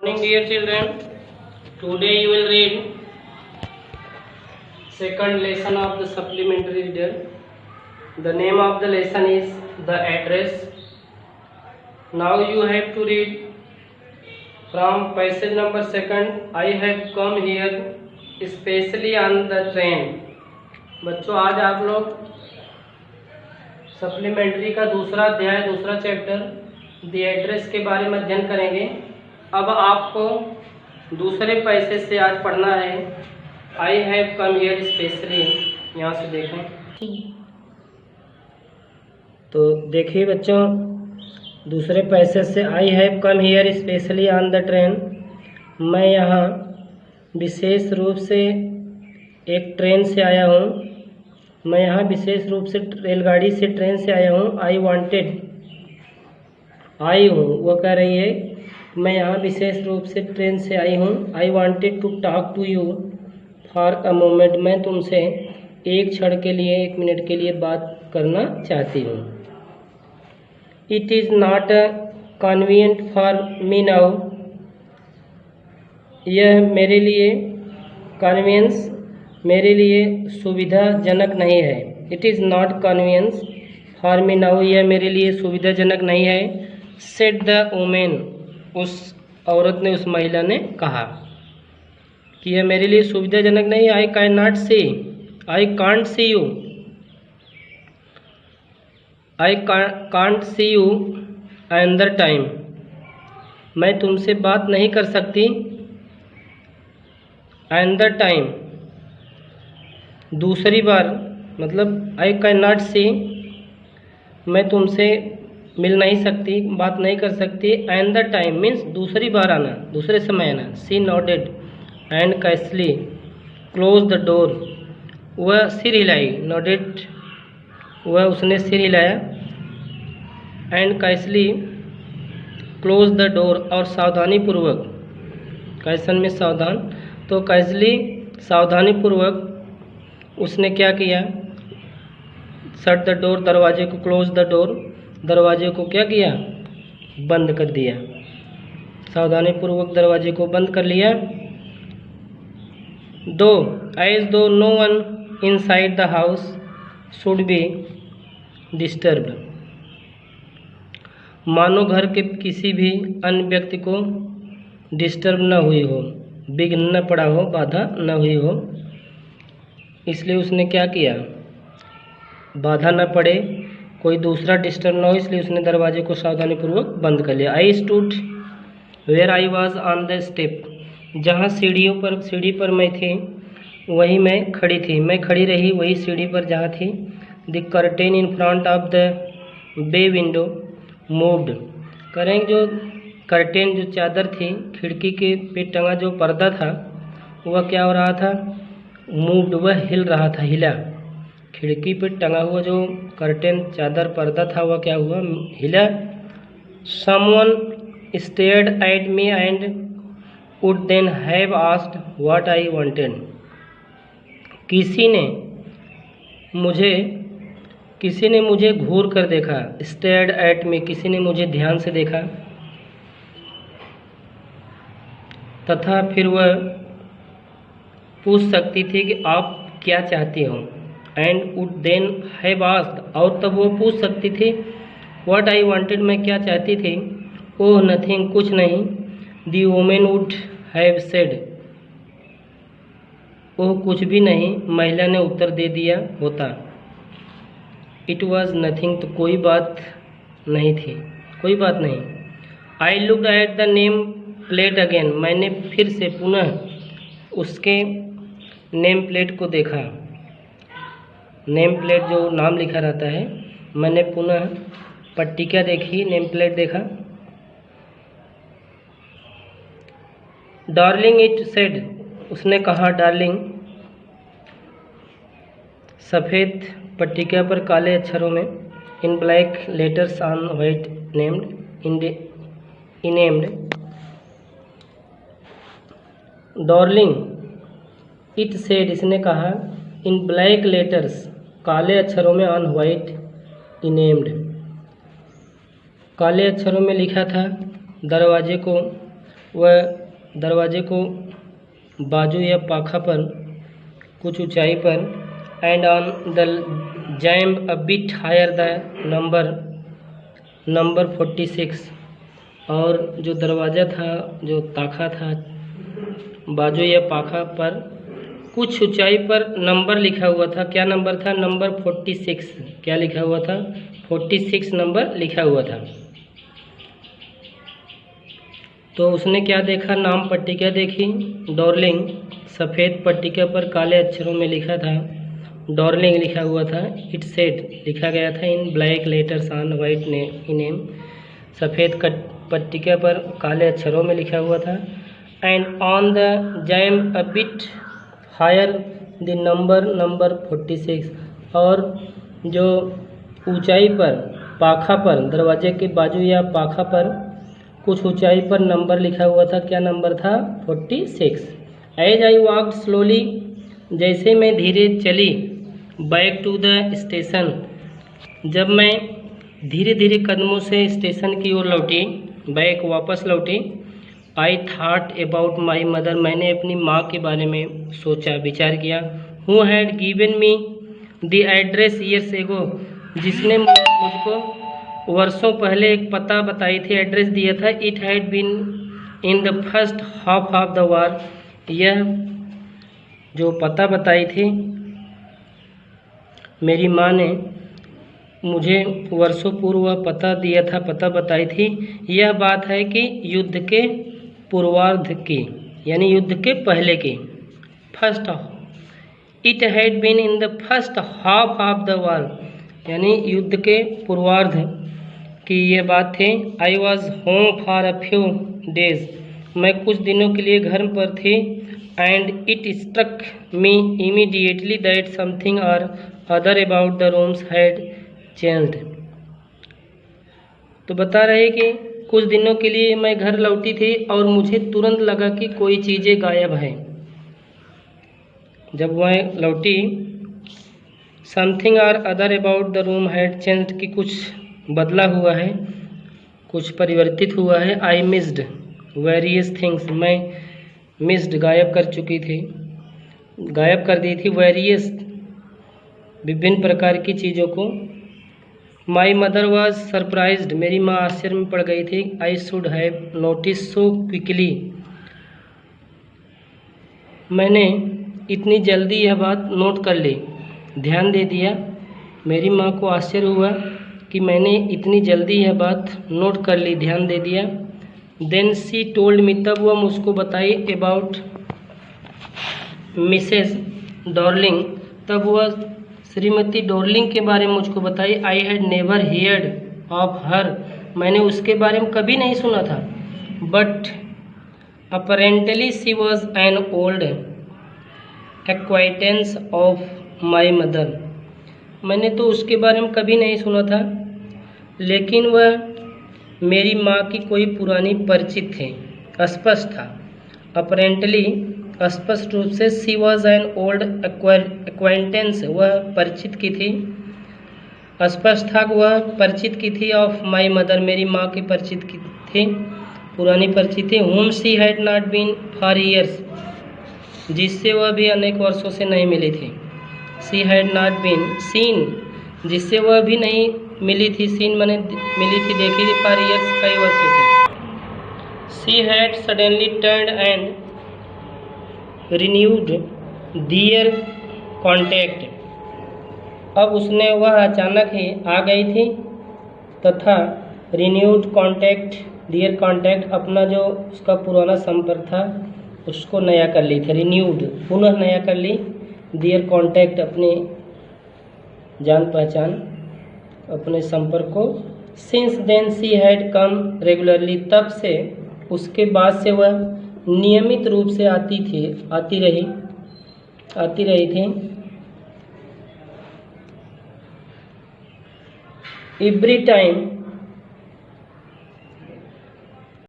Morning, dear children. Today you will read second lesson of the supplementary reader. The name of the lesson is the address. Now you have to read from passage number second. I have come here especially on the train. बच्चों आज आप लोग supplementary का दूसरा अध्याय दूसरा chapter the address के बारे में अध्ययन करेंगे। अब आपको दूसरे पैसे से आज पढ़ना है I have come here specially. यहाँ से देखें तो देखिए बच्चों, दूसरे पैसे से I have come here specially on the train. मैं यहाँ विशेष रूप से एक ट्रेन से आया हूँ। मैं यहाँ विशेष रूप से रेलगाड़ी से ट्रेन से आया हूँ। आई वांटेड, आई हूँ, वो कह रही है मैं यहाँ विशेष रूप से ट्रेन से आई हूँ। I wanted to talk to you for a moment, मैं तुमसे एक क्षण के लिए, एक मिनट के लिए बात करना चाहती हूँ। It is not convenient for me now, यह मेरे लिए कन्वीनियंस, मेरे लिए सुविधाजनक नहीं है। It is not convenience for me now, यह मेरे लिए सुविधाजनक नहीं है। सेड द वुमेन, उस औरत ने, उस महिला ने कहा कि यह मेरे लिए सुविधाजनक नहीं है। I can not see, I can't see you, I can't see you another time, मैं तुमसे बात नहीं कर सकती अनदर टाइम, दूसरी बार, मतलब आई कैन नॉट सी, मैं तुमसे मिल नहीं सकती, बात नहीं कर सकती। एंड द टाइम मीन्स दूसरी बार आना, दूसरे समय आना। She nodded and cautiously close the door, वह सिर हिलाई, नोडेड वह उसने सिर हिलाया। And cautiously close the door, और सावधानी पूर्वक, कैसन में सावधान, तो कैसली सावधानी पूर्वक उसने क्या किया, शट द डोर, दरवाजे को, क्लोज द डोर, दरवाजे को क्या किया, बंद कर दिया। सावधानी पूर्वक दरवाजे को बंद कर लिया। दो एज दो no one inside the house should be disturbed, मानो घर के किसी भी अन्य व्यक्ति को डिस्टर्ब न हुई हो, विघ्न न पड़ा हो, बाधा न हुई हो, इसलिए उसने क्या किया, बाधा न पड़े, कोई दूसरा डिस्टर्ब ना हो, इसलिए उसने दरवाजे को सावधानीपूर्वक बंद कर लिया। I stood where I was on the step, जहाँ सीढ़ी पर मैं थी वहीं मैं खड़ी थी, मैं खड़ी रही वही सीढ़ी पर जहाँ थी। The curtain in front of the bay window moved, करें जो कर्टेन, जो चादर थी खिड़की के पे टंगा जो पर्दा था, वह क्या हो रहा था, मूव्ड, वह हिल रहा था, हिला। खिड़की पे टंगा हुआ जो कर्टेन, चादर, पर्दा था, वह क्या हुआ, हिला। Someone stared at me and would then have asked what I wanted, किसी ने मुझे घूर कर देखा। स्टेयर्ड एट मी, किसी ने मुझे ध्यान से देखा, तथा फिर वह पूछ सकती थी कि आप क्या चाहती हो। And would then have asked, और तब वो पूछ सकती थी व्हाट आई वांटेड, मैं क्या चाहती थी। ओह नथिंग, कुछ नहीं। The women would have said, oh कुछ भी नहीं, महिला ने उत्तर दे दिया होता। इट वॉज नथिंग, तो कोई बात नहीं थी, कोई बात नहीं। I looked at the name plate again, मैंने फिर से पुनः उसके नेम प्लेट को देखा। नेम प्लेट जो नाम लिखा रहता है, मैंने पुनः पट्टिका देखी, नेम प्लेट देखा। डार्लिंग इट सेड, उसने कहा डार्लिंग, सफ़ेद पट्टिका पर काले अक्षरों में, in black letters on white named, enamelled. Darling it said, इसने कहा, इन ब्लैक लेटर्स, काले अक्षरों में, ऑन वाइट इनेम्ड, काले अक्षरों में लिखा था, दरवाजे को वह दरवाजे को बाजू या पाखा पर कुछ ऊंचाई पर, and on the jamb a bit higher the number 46, और जो दरवाज़ा था, जो ताखा था बाजू या पाखा पर कुछ ऊंचाई पर नंबर लिखा हुआ था। क्या नंबर था? नंबर 46। क्या लिखा हुआ था? 46 नंबर लिखा हुआ था। तो उसने क्या देखा? नाम पट्टिका देखी, डॉर्लिंग। सफ़ेद पट्टिका पर काले अक्षरों में लिखा था, डॉर्लिंग लिखा हुआ था। इट सेड, लिखा गया था in black letters on white name. सफ़ेद पट्टिका पर काले अक्षरों में लिखा हुआ था। And on the jamb a bit higher the number 46, और जो ऊंचाई पर, पाखा पर, दरवाजे के बाजू या पाखा पर कुछ ऊंचाई पर नंबर लिखा हुआ था। क्या नंबर था? 46। एज आई वॉक्ड स्लोली, जैसे मैं धीरे चली, बैक टू द स्टेशन, जब मैं धीरे धीरे कदमों से स्टेशन की ओर लौटी, बैक वापस लौटी। I thought about my mother, मैंने अपनी माँ के बारे में सोचा, विचार किया। Who had given me the address years ago, जिसने मुझको वर्षों पहले एक पता बताई थी, एड्रेस दिया था। It had been in the first half of the war, यह जो पता बताई थी मेरी माँ ने मुझे वर्षों पूर्व वह पता दिया था, पता बताई थी। यह बात है कि युद्ध के पूर्वार्ध की, यानी युद्ध के पहले की। First, it had been in the first half of the war, यानी युद्ध के पूर्वार्ध की ये बात थी। I was home for a few days, मैं कुछ दिनों के लिए घर पर थी। And it struck me immediately that something or other about the rooms had changed. तो बता रहे कि कुछ दिनों के लिए मैं घर लौटी थी और मुझे तुरंत लगा कि कोई चीज़ें गायब हैं। जब मैं लौटी, something or other about the room had changed, कि कुछ बदला हुआ है, कुछ परिवर्तित हुआ है। आई मिस्ड वेरियस थिंग्स, मैं मिस्ड गायब कर चुकी थी, गायब कर दी थी। वेरियस, विभिन्न प्रकार की चीज़ों को। माई मदर वॉज सरप्राइज्ड, मेरी माँ आश्चर्य में पड़ गई थी। I should have notice so quickly, मैंने इतनी जल्दी यह बात नोट कर ली, ध्यान दे दिया। मेरी माँ को आश्चर्य हुआ कि मैंने इतनी जल्दी यह बात नोट कर ली, ध्यान दे दिया। देन सी टोल्ड मी, तब वह मुझको बताई अबाउट मिसेस डॉर्लिंग, तब वह श्रीमती डॉर्लिंग के बारे में मुझको बताई। I had never heard of her, मैंने उसके बारे में कभी नहीं सुना था। But apparently she was an old एक्वाइंटेंस of my mother, मैंने तो उसके बारे में कभी नहीं सुना था, लेकिन वह मेरी माँ की कोई पुरानी परिचित थे। स्पष्ट था, अपरेंटली स्पष्ट रूप से। सी वॉज एन ओल्ड एक्वाइंटेंस, वह परिचित की थी। स्पष्ट था, वह परिचित की थी। ऑफ माई मदर, मेरी माँ की परिचित की थी, पुरानी परिचित थी। Whom she had not been for years, जिससे वह भी अनेक वर्षों से नहीं मिली थी। She had not been seen, जिससे वह भी नहीं मिली थी। सीन मैंने मिली थी, देखी थी। फॉर ईयर्स, कई वर्षों से। She had suddenly turned and renewed their contact, अब उसने, वह अचानक ही आ गई थी तथा रिन्यूड कॉन्टैक्ट, दियर कॉन्टैक्ट, अपना जो उसका पुराना संपर्क था उसको नया कर ली थी। रिन्यूड, पुनः नया कर ली। दियर कॉन्टैक्ट, अपनी जान पहचान, अपने संपर्क को। Since then she had come regularly, तब से, उसके बाद से वह नियमित रूप से आती रही थी। Every time